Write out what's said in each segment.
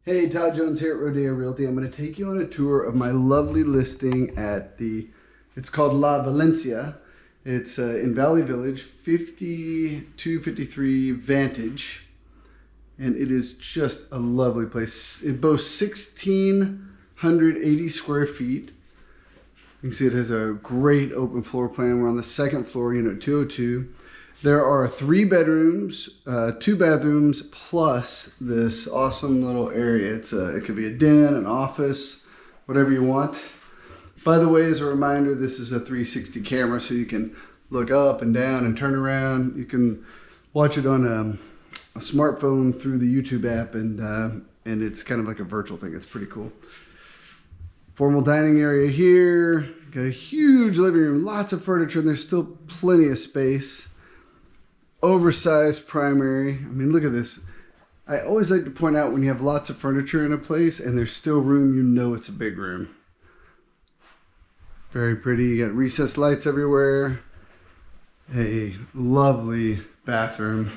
Hey, Todd Jones here at Rodeo Realty. I'm going to take you on a tour of my lovely listing at it's called La Valencia. It's in Valley Village, 5253 Vantage. And it is just a lovely place. It boasts 1,680 square feet. You can see it has a great open floor plan. We're on the second floor, unit 202. There are 3 bedrooms, 2 bathrooms, plus this awesome little area. It could be a den, an office, whatever you want. By the way, as a reminder, this is a 360 camera, so you can look up and down and turn around. You can watch it on a smartphone through the YouTube app, and it's kind of like a virtual thing. It's pretty cool. Formal dining area here. Got a huge living room, lots of furniture, and there's still plenty of space. Oversized primary. I mean, look at this. I always like to point out when you have lots of furniture in a place and there's still room, you know it's a big room. Very pretty. You got recessed lights everywhere. A lovely bathroom.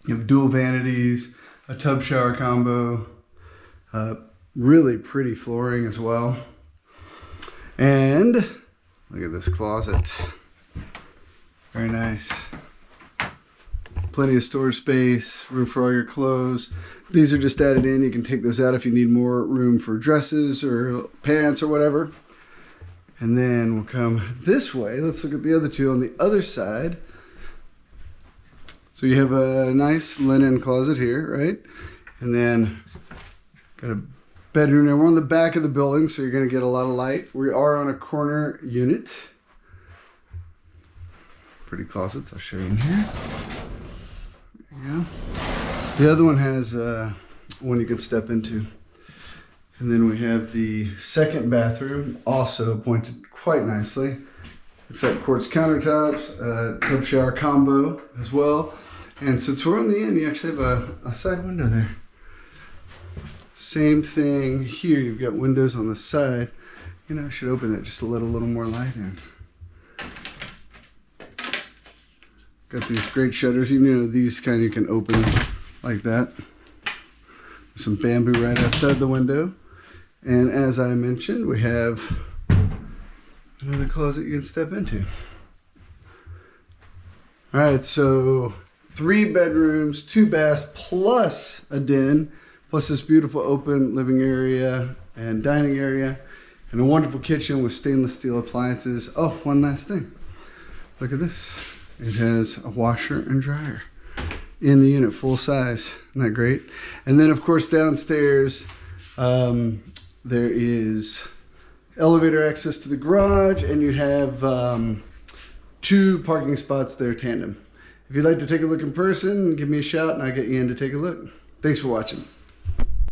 You have dual vanities, a tub shower combo, really pretty flooring as well. And look at this closet. Very nice. Plenty of storage space, room for all your clothes. These are just added in. You can take those out if you need more room for dresses or pants or whatever. And then we'll come this way. Let's look at the other two on the other side. So you have a nice linen closet here, right? And then got a bedroom there. We're on the back of the building, so you're going to get a lot of light. We are on a corner unit. Pretty closets. I'll show you in here. Yeah. The other one has one you can step into. And then we have the second bathroom, also appointed quite nicely. Looks like quartz countertops, tub shower combo as well. And since we're on the end, you actually have a side window there. Same thing here, you've got windows on the side. You know, I should open that just to let a little more light in. Got these great shutters. You know, these kind you can open like that. Some bamboo right outside the window. And as I mentioned, we have another closet you can step into. All right, so 3 bedrooms, 2 baths, plus a den, plus this beautiful open living area and dining area, and a wonderful kitchen with stainless steel appliances. Oh, one last thing. Look at this. It has a washer and dryer in the unit, full size. Isn't that great? And then, of course, downstairs, there is elevator access to the garage, and you have 2 parking spots there tandem. If you'd like to take a look in person, give me a shout, and I'll get you in to take a look. Thanks for watching.